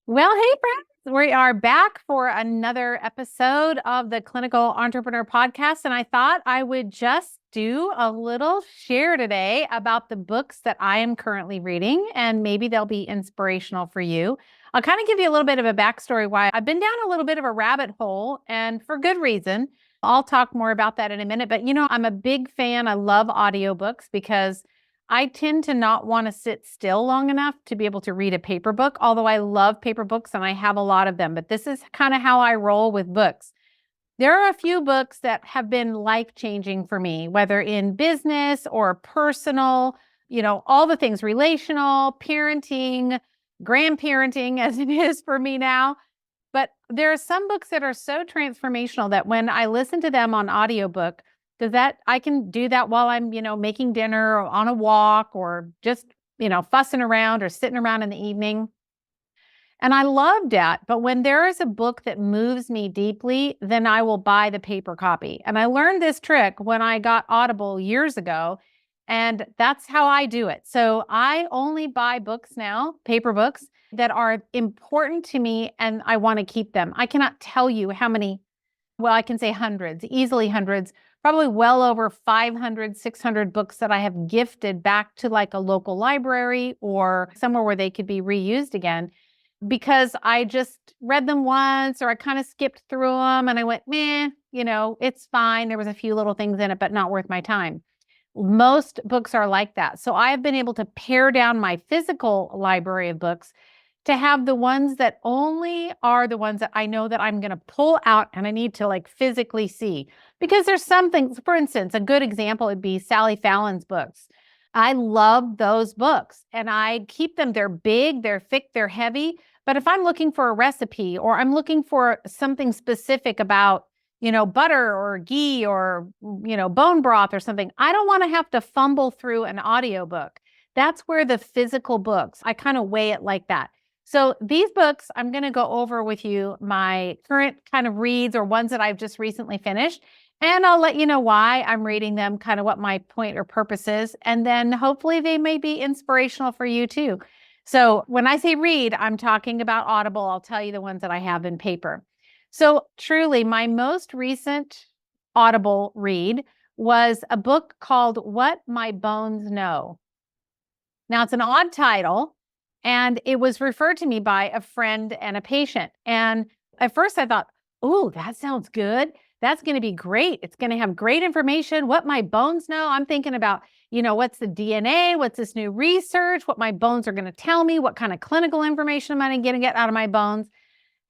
Well, hey, friends, we are back for another episode of the Clinical Entrepreneur Podcast. And I thought I would just do a little share today about the books that I am currently reading, and maybe they'll be inspirational for you. I'll kind of give you a little bit of a backstory why I've been down a little bit of a rabbit hole, and for good reason. I'll talk more about that in a minute. But I'm a big fan. I love audiobooks because I tend to not want to sit still long enough to be able to read a paper book, although I love paper books and I have a lot of them. But this is kind of how I roll with books. There are a few books that have been life-changing for me, whether in business or personal, all the things relational, parenting, grandparenting, as it is for me now. But there are some books that are so transformational that when I listen to them on audiobook, I can do that while I'm, making dinner or on a walk or just, fussing around or sitting around in the evening. And I love that. But when there is a book that moves me deeply, then I will buy the paper copy. And I learned this trick when I got Audible years ago. And that's how I do it. So I only buy books now, paper books, that are important to me and I want to keep them. I cannot tell you how many, well, I can say hundreds, easily hundreds, probably well over 500, 600 books that I have gifted back to like a local library or somewhere where they could be reused again because I just read them once or I kind of skipped through them and I went, meh, it's fine. There was a few little things in it, but not worth my time. Most books are like that. So I've been able to pare down my physical library of books to have the ones that only are the ones that I know that I'm going to pull out and I need to like physically see. Because there's some things, for instance, a good example would be Sally Fallon's books. I love those books and I keep them. They're big, they're thick, they're heavy. But if I'm looking for a recipe or I'm looking for something specific about, butter or ghee or, bone broth or something, I don't want to have to fumble through an audiobook. That's where the physical books, I kind of weigh it like that. So these books, I'm going to go over with you my current kind of reads or ones that I've just recently finished. And I'll let you know why I'm reading them, kind of what my point or purpose is. And then hopefully they may be inspirational for you too. So when I say read, I'm talking about Audible. I'll tell you the ones that I have in paper. So truly, my most recent Audible read was a book called What My Bones Know. Now, it's an odd title, and it was referred to me by a friend and a patient. And at first I thought, oh, that sounds good. That's going to be great. It's going to have great information. What my bones know. I'm thinking about, what's the DNA? What's this new research? What my bones are going to tell me? What kind of clinical information am I going to get out of my bones?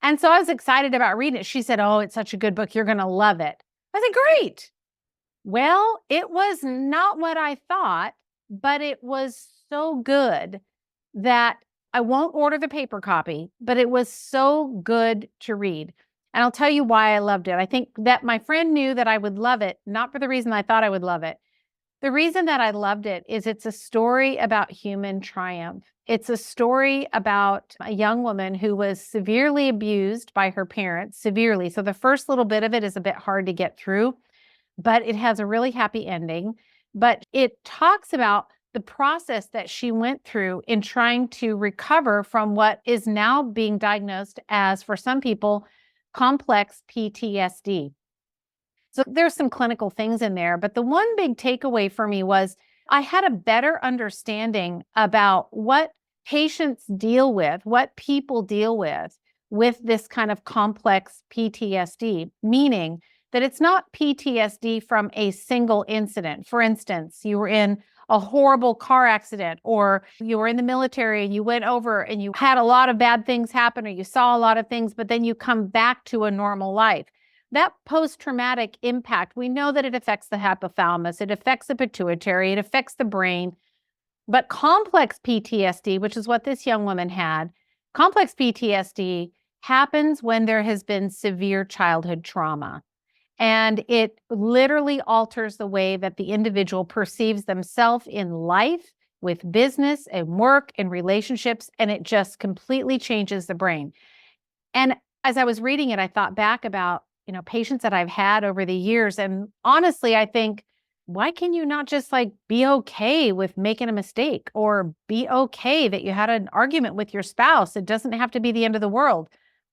And so I was excited about reading it. She said, oh, it's such a good book. You're going to love it. I said, great. Well, it was not what I thought, but it was so good that I won't order the paper copy, but it was so good to read. And I'll tell you why I loved it. I think that my friend knew that I would love it, not for the reason I thought I would love it. The reason that I loved it is it's a story about human triumph. It's a story about a young woman who was severely abused by her parents, severely. So the first little bit of it is a bit hard to get through, but it has a really happy ending. But it talks about the process that she went through in trying to recover from what is now being diagnosed as, for some people, complex PTSD. So there's some clinical things in there, but the one big takeaway for me was I had a better understanding about what patients deal with, what people deal with this kind of complex PTSD, meaning that it's not PTSD from a single incident. For instance, you were in a horrible car accident, or you were in the military and you went over and you had a lot of bad things happen, or you saw a lot of things, but then you come back to a normal life. That post-traumatic impact, we know that it affects the hypothalamus, it affects the pituitary, it affects the brain. But complex PTSD, which is what this young woman had, complex PTSD happens when there has been severe childhood trauma. And it literally alters the way that the individual perceives themselves in life, with business and work and relationships, and it just completely changes the brain. And as I was reading it, I thought back about, patients that I've had over the years. And honestly, I think why can you not just like be okay with making a mistake or be okay that you had an argument with your spouse? It doesn't have to be the end of the world.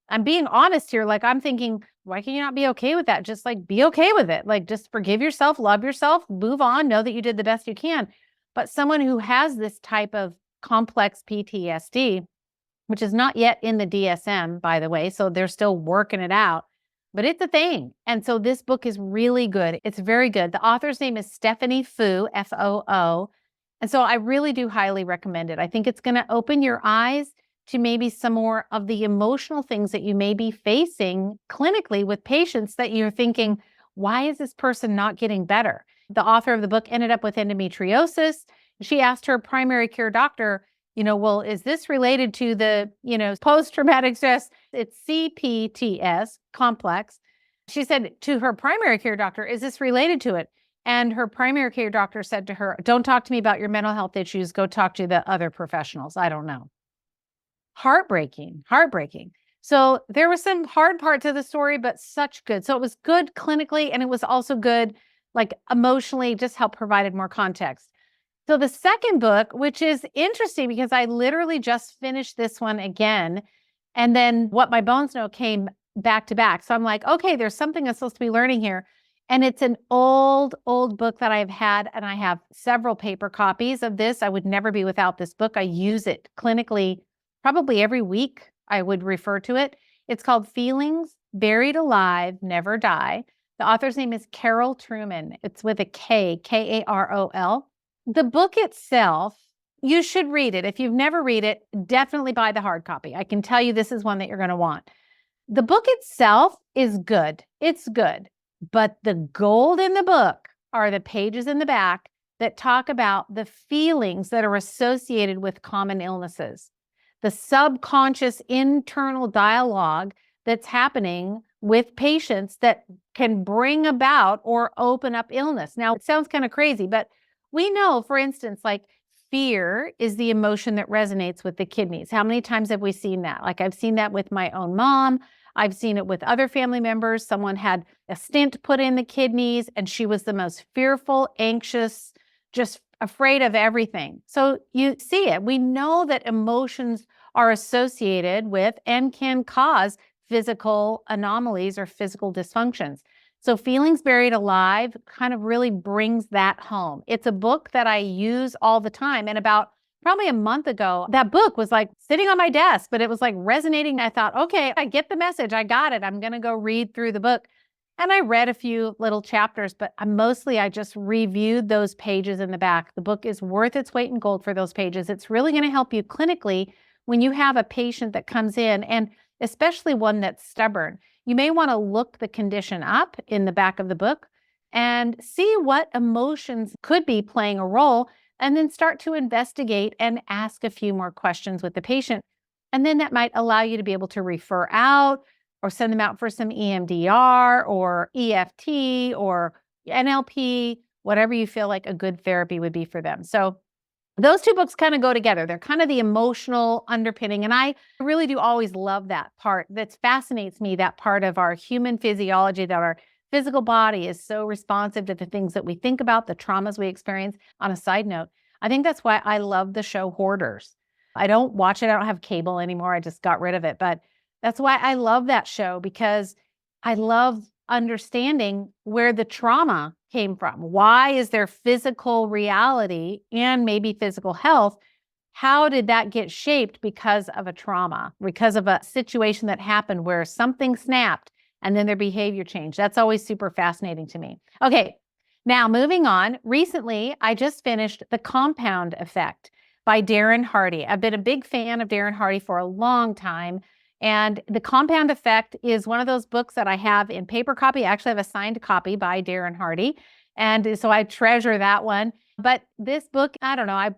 I'm being honest here. Like, I'm thinking, why can you not be okay with that? Just like be okay with it. Like, just forgive yourself, love yourself, move on, know that you did the best you can. But someone who has this type of complex PTSD, which is not yet in the DSM, by the way, so they're still working it out, but it's a thing. And so this book is really good. It's very good. The author's name is Stephanie Foo, Foo. And so I really do highly recommend it. I think it's going to open your eyes to maybe some more of the emotional things that you may be facing clinically with patients that you're thinking, why is this person not getting better? The author of the book ended up with endometriosis. She asked her primary care doctor, well, is this related to the, post-traumatic stress? It's CPTS, complex. She said to her primary care doctor, is this related to it? And her primary care doctor said to her, don't talk to me about your mental health issues. Go talk to the other professionals. I don't know. Heartbreaking, heartbreaking. So there was some hard parts of the story, but such good. So it was good clinically, and it was also good, like emotionally, just helped provided more context. So the second book, which is interesting because I literally just finished this one again, and then What My Bones Know came back to back. So I'm like, okay, there's something I'm supposed to be learning here. And it's an old book that I've had, and I have several paper copies of this. I would never be without this book. I use it clinically probably every week. I would refer to it. It's called Feelings Buried Alive, Never Die. The author's name is Carol Trueman. It's with a K, Karol. The book itself, you should read it. If you've never read it, definitely buy the hard copy. I can tell you this is one that you're going to want. The book itself is good. It's good. But the gold in the book are the pages in the back that talk about the feelings that are associated with common illnesses, the subconscious internal dialogue that's happening with patients that can bring about or open up illness. Now, it sounds kind of crazy, but we know, for instance, like fear is the emotion that resonates with the kidneys. How many times have we seen that? Like I've seen that with my own mom. I've seen it with other family members. Someone had a stent put in the kidneys and she was the most fearful, anxious, just afraid of everything. So you see it. We know that emotions are associated with and can cause physical anomalies or physical dysfunctions. So Feelings Buried Alive kind of really brings that home. It's a book that I use all the time. And about probably a month ago, that book was like sitting on my desk, but it was like resonating. I thought, okay, I get the message. I got it. I'm going to go read through the book. And I read a few little chapters, but I just reviewed those pages in the back. The book is worth its weight in gold for those pages. It's really going to help you clinically when you have a patient that comes in, and especially one that's stubborn. You may want to look the condition up in the back of the book and see what emotions could be playing a role, and then start to investigate and ask a few more questions with the patient. And then that might allow you to be able to refer out or send them out for some EMDR or EFT or NLP, whatever you feel like a good therapy would be for them. So those two books kind of go together. They're kind of the emotional underpinning. And I really do always love that part. That fascinates me, that part of our human physiology, that our physical body is so responsive to the things that we think about, the traumas we experience. On a side note, I think that's why I love the show Hoarders. I don't watch it. I don't have cable anymore. I just got rid of it. But that's why I love that show, because I love understanding where the trauma came from. Why is there physical reality and maybe physical health? How did that get shaped because of a trauma, because of a situation that happened where something snapped and then their behavior changed? That's always super fascinating to me. Okay, now moving on. Recently, I just finished The Compound Effect by Darren Hardy. I've been a big fan of Darren Hardy for a long time. And The Compound Effect is one of those books that I have in paper copy. I actually have a signed copy by Darren Hardy. And so I treasure that one. But this book, I don't know,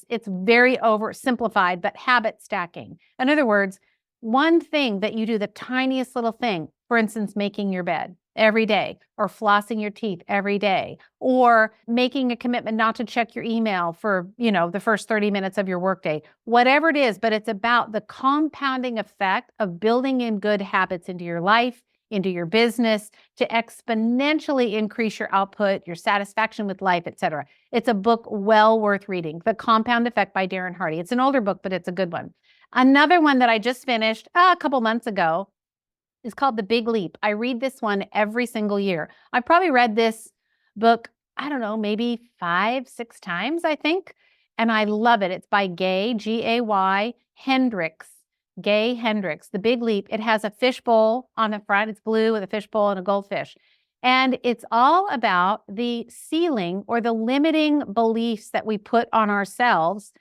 it's very oversimplified, but habit stacking. In other words, one thing that you do, the tiniest little thing, for instance, making your bed every day, or flossing your teeth every day, or making a commitment not to check your email for, the first 30 minutes of your workday, whatever it is, but it's about the compounding effect of building in good habits into your life, into your business to exponentially increase your output, your satisfaction with life, etc. It's a book well worth reading. The Compound Effect by Darren Hardy. It's an older book, but it's a good one. Another one that I just finished a couple months ago is called The Big Leap. I read this one every single year. I've probably read this book, I don't know, maybe 5, 6 times, I think. And I love it. It's by Gay, G-A-Y, Hendricks. Gay Hendricks, The Big Leap. It has a fishbowl on the front. It's blue with a fishbowl and a goldfish. And it's all about the ceiling or the limiting beliefs that we put on ourselves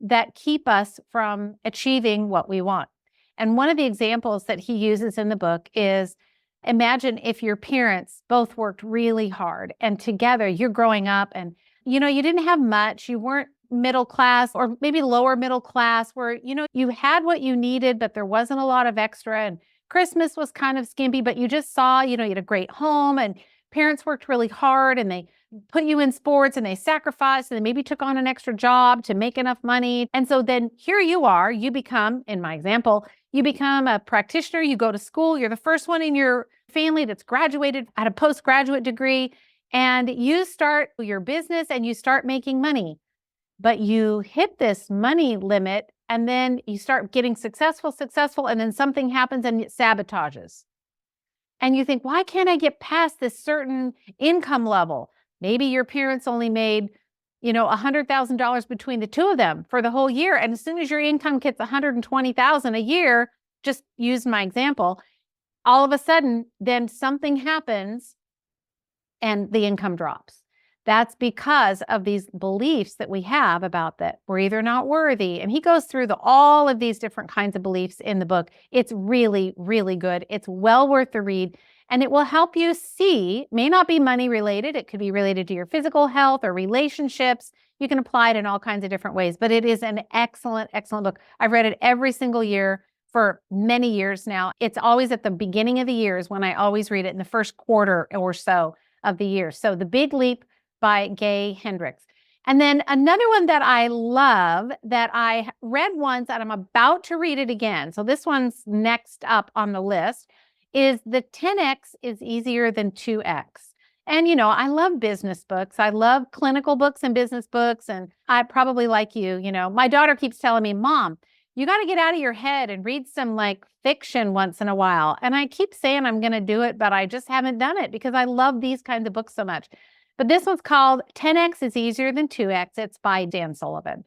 that keep us from achieving what we want. And one of the examples that he uses in the book is, imagine if your parents both worked really hard and together you're growing up and, you didn't have much. You weren't middle class or maybe lower middle class where, you had what you needed, but there wasn't a lot of extra and Christmas was kind of skimpy, but you just saw, you had a great home and parents worked really hard and they put you in sports and they sacrificed and they maybe took on an extra job to make enough money. And so then here you are, you become, in my example, you become a practitioner, you go to school, you're the first one in your family that's graduated at a postgraduate degree, and you start your business and you start making money. But you hit this money limit and then you start getting successful, and then something happens and it sabotages. And you think, why can't I get past this certain income level? Maybe your parents only made, $100,000 between the two of them for the whole year. And as soon as your income hits $120,000 a year, just use my example, all of a sudden, then something happens and the income drops. That's because of these beliefs that we have about that we're either not worthy. And he goes through all of these different kinds of beliefs in the book. It's really, really good. It's well worth the read. And it will help you see, may not be money related. It could be related to your physical health or relationships. You can apply it in all kinds of different ways. But it is an excellent, excellent book. I've read it every single year for many years now. It's always at the beginning of the years when I always read it in the first quarter or so of the year. So The Big Leap by Gay Hendricks. And then another one that I love that I read once and I'm about to read it again. So this one's next up on the list is The 10X is Easier Than 2X. And, I love business books. I love clinical books and business books. And I probably like you, my daughter keeps telling me, Mom, you got to get out of your head and read some fiction once in a while. And I keep saying I'm going to do it, but I just haven't done it because I love these kinds of books so much. But this one's called 10X is Easier Than 2X. It's by Dan Sullivan.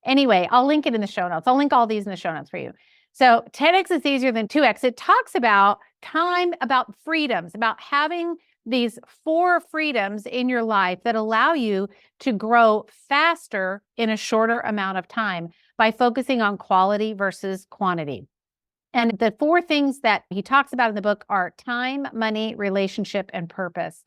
Anyway, I'll link it in the show notes. I'll link all these in the show notes for you. So 10X is Easier Than 2X. It talks about time, about freedoms, about having these 4 freedoms in your life that allow you to grow faster in a shorter amount of time by focusing on quality versus quantity. And the 4 things that he talks about in the book are time, money, relationship, and purpose.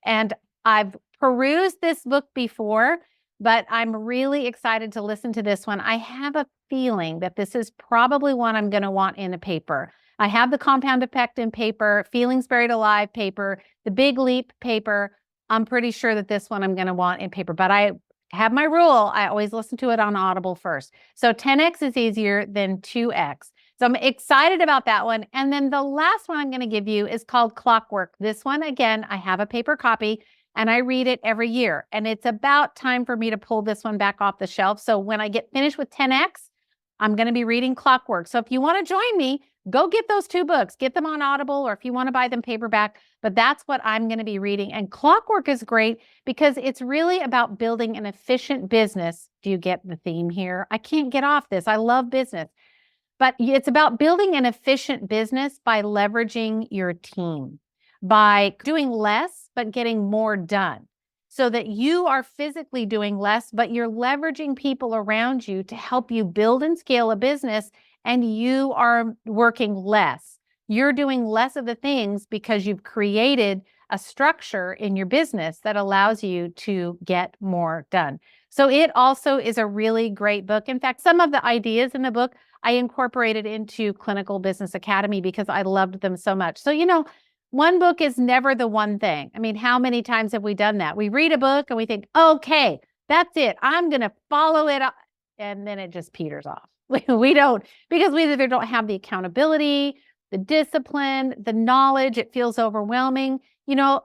And I've perused this book before, but I'm really excited to listen to this one. I have a feeling that this is probably one I'm going to want in a paper. I have The Compound Effect in paper, Feelings Buried Alive paper, The Big Leap paper. I'm pretty sure that this one I'm going to want in paper, but I have my rule. I always listen to it on Audible first. So 10X is Easier Than 2X. So I'm excited about that one. And then the last one I'm going to give you is called Clockwork. This one, again, I have a paper copy and I read it every year. And it's about time for me to pull this one back off the shelf. So when I get finished with 10X, I'm going to be reading Clockwork. So if you want to join me, go get those 2 books. Get them on Audible or if you want to buy them paperback. But that's what I'm going to be reading. And Clockwork is great because it's really about building an efficient business. Do you get the theme here? I can't get off this. I love business. But it's about building an efficient business by leveraging your team, by doing less, but getting more done so that you are physically doing less, but you're leveraging people around you to help you build and scale a business, and you are working less. You're doing less of the things because you've created a structure in your business that allows you to get more done. So it also is a really great book. In fact, some of the ideas in the book I incorporated into Clinical Business Academy because I loved them so much. So, one book is never the one thing. I mean, how many times have we done that? We read a book and we think, okay, that's it. I'm going to follow it up. And then it just peters off. We don't, because we either don't have the accountability, the discipline, the knowledge. It feels overwhelming.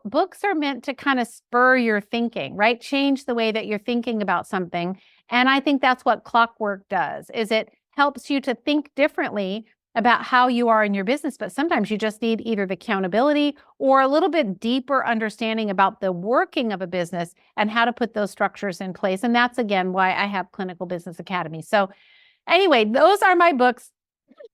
Books are meant to kind of spur your thinking, right? Change the way that you're thinking about something. And I think that's what Clockwork does, is it helps you to think differently about how you are in your business. But sometimes you just need either the accountability or a little bit deeper understanding about the working of a business and how to put those structures in place. And that's, again, why I have Clinical Business Academy. So anyway, those are my books.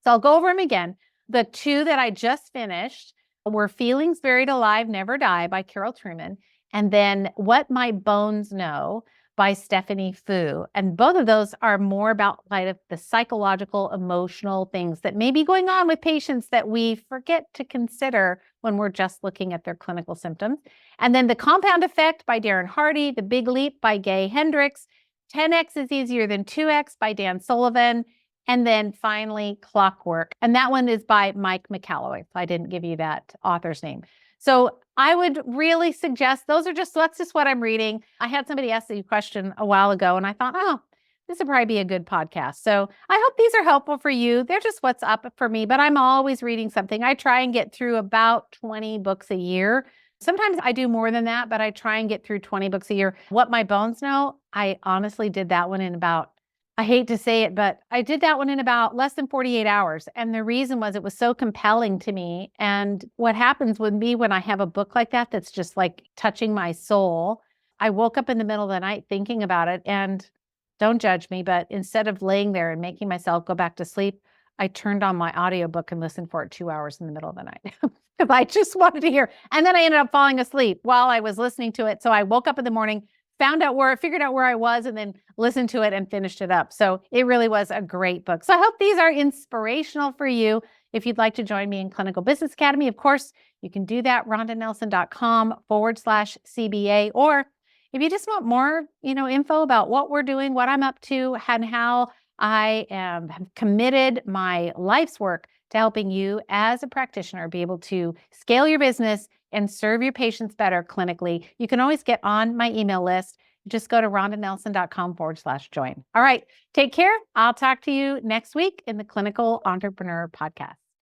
So I'll go over them again. The two that I just finished were Feelings Buried Alive, Never Die by Carol Truman, and then What My Bones Know by Stephanie Fu. And both of those are more about the psychological, emotional things that may be going on with patients that we forget to consider when we're just looking at their clinical symptoms. And then The Compound Effect by Darren Hardy, The Big Leap by Gay Hendricks, 10X is Easier Than 2X by Dan Sullivan, and then finally Clockwork. And that one is by Mike McCalloway. I didn't give you that author's name. So I would really suggest that's just what I'm reading. I had somebody ask you a question a while ago and I thought, oh, this would probably be a good podcast. So I hope these are helpful for you. They're just what's up for me, but I'm always reading something. I try and get through about 20 books a year. Sometimes I do more than that, but I try and get through 20 books a year. What My Bones Know, I honestly did that one in about, I hate to say it, but I did that one in about less than 48 hours. And the reason was it was so compelling to me. And what happens with me when I have a book like that, that's just like touching my soul, I woke up in the middle of the night thinking about it. And don't judge me, but instead of laying there and making myself go back to sleep, I turned on my audiobook and listened for it 2 hours in the middle of the night. Because I just wanted to hear. And then I ended up falling asleep while I was listening to it. So I woke up in the morning, figured out where I was, and then listened to it and finished it up. So it really was a great book. So I hope these are inspirational for you. If you'd like to join me in Clinical Business Academy, of course, you can do that, rondanelson.com/CBA. Or if you just want more, info about what we're doing, what I'm up to, and how I have committed my life's work to helping you as a practitioner be able to scale your business and serve your patients better clinically, you can always get on my email list. Just go to rondanelson.com/join. All right. Take care. I'll talk to you next week in the Clinical Entrepreneur Podcast.